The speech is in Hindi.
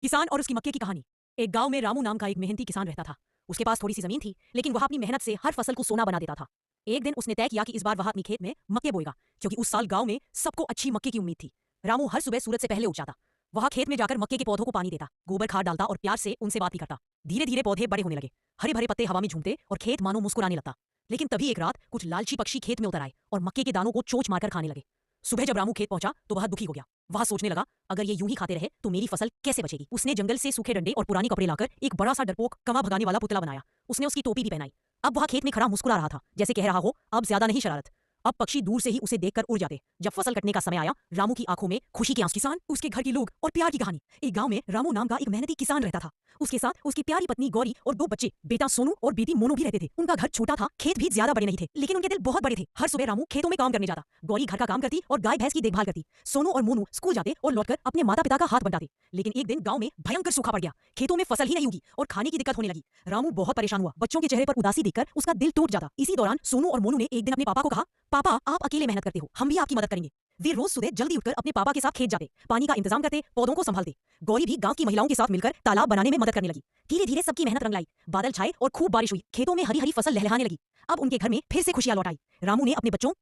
किसान और उसकी मक्के की कहानी। एक गांव में रामू नाम का एक मेहनती किसान रहता था। उसके पास थोड़ी सी जमीन थी, लेकिन वह अपनी मेहनत से हर फसल को सोना बना देता था। एक दिन उसने तय किया कि इस बार वह अपनी खेत में मक्के बोएगा, क्योंकि उस साल गांव में सबको अच्छी मक्के की उम्मीद थी। रामू हर सुबह सूरज से पहले उठ जाता। वह खेत में जाकर मक्के के पौधों को पानी देता, गोबर खाद डालता और प्यार से उनसे बात भी करता। धीरे धीरे पौधे बड़े होने लगे, हरे भरे पत्ते हवा में झूमते और खेत मानो मुस्कुराने लगता। लेकिन तभी एक रात कुछ लालची पक्षी खेत में उतर आए और मक्के के दानों को चोंच मारकर खाने लगे। सुबह जब रामू खेत पहुंचा तो वह दुखी हो गया। वह सोचने लगा, अगर ये यूं ही खाते रहे तो मेरी फसल कैसे बचेगी। उसने जंगल से सूखे डंडे और पुरानी कपड़े लाकर एक बड़ा सा डरपोक कौवा भगाने वाला पुतला बनाया। उसने उसकी टोपी भी पहनाई। अब वह खेत में खड़ा मुस्कुरा रहा था, जैसे कह रहा हो, अब ज्यादा नहीं शरारत। अब पक्षी दूर से ही उसे देखकर उड़ जाते। जब फसल कटने का समय आया, रामू की आंखों में खुशी के आंसू। किसान, उसके घर के लोग और प्यार की कहानी। एक गांव में रामू नाम का एक मेहनती किसान रहता था। उसके साथ उसकी प्यारी पत्नी गौरी और दो बच्चे, बेटा सोनू और बेटी मोनू भी रहते थे। उनका घर छोटा था, खेत भी ज्यादा बड़े नहीं थे, लेकिन उनके दिल बहुत बड़े थे। हर सुबह रामू खेतों में काम करने जाता, गौरी घर का काम करती और गाय भैंस की देखभाल करती। सोनू और मोनू स्कूल जाते और लौटकर अपने माता पिता का हाथ बंटाते। लेकिन एक दिन गांव में भयंकर सूखा पड़ गया। खेतों में फसल ही नहीं उगी और खाने की दिक्कत होने लगी। रामू बहुत परेशान हुआ। बच्चों के चेहरे पर उदासी देखकर उसका दिल टूट जाता। इसी दौरान सोनू और मोनू ने एक दिन अपने पापा को कहा, पापा, आप अकेले मेहनत करते हो, हम भी आपकी मदद करेंगे। वे रोज सुबह जल्दी उठकर अपने पापा के साथ खेत जाते, पानी का इंतजाम करते, पौधों को संभालते। गौरी भी गांव की महिलाओं के साथ मिलकर तालाब बनाने में मदद करने लगी। धीरे धीरे सबकी मेहनत रंग लाई। बादल छाए और खूब बारिश हुई। खेतों में हरी हरी फसल लहलहाने लगी। अब उनके घर में फिर से खुशियां लौट आई। रामू ने अपने बच्चों